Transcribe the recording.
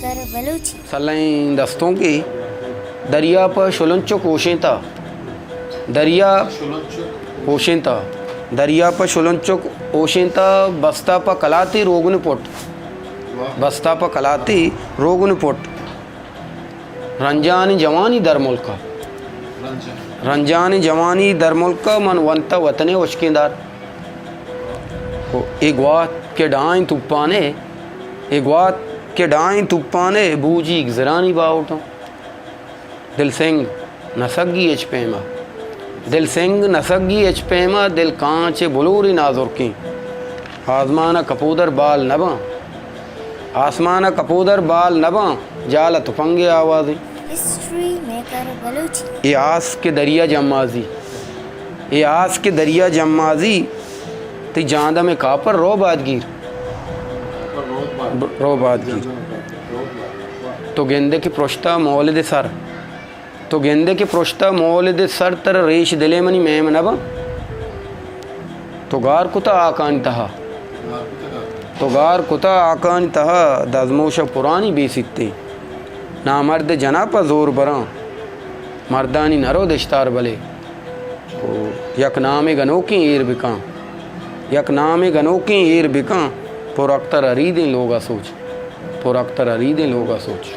maker Balochi saline दस्तों की दरिया पर शुलंचो कोशेंता दरिया कोशेंता दरिया पर शुलंचो कोशेंता बस्ता पर कलाती रोगन पुट बस्ता पर कलाती रोगन पुट रंजान जवानी दर मुल्का रंजान जवानी दर मुल्का मन वंता वतने उश्केदार एगवात के डाइन तुप्पाने एगवात के डाइन तुप्पाने बूजी गिजरानी बाउटों दिल सिंह नसगी एच पेमा दिल सिंह नसगी एच पेमा दिल कांचे बुलूरी नाजुर की आसमाना कपूदर बाल नबा आसमाना कपूदर बाल नबा जाला तुफंगे आवाज़ी हिस्ट्री मेकर बलूची ये आस के दरिया जम्माजी ये आस के दरिया जम्माजी ती जांदा में कापर रो बादगीर रो बादगीर तो गेंदे की प्रोश्ता मौलिद सर तो गेंदे की प्रोश्ता मौलिद सर तर रेश दिले मनी मैम नबा तो गार कुता आकान तहा तो गार कुता आकान तहा दजमोश पुरानी बेसित्ते ना मर्द जना पर जोर बरा मर्दानी नरो दिश्तार बले तो यक नाम गनोकी ईर बिका यक नाम गनोकी ईर बिका पुर अख्तर अरीदें लोगा सोच पुर अख्तर अरीदें लोगा सोच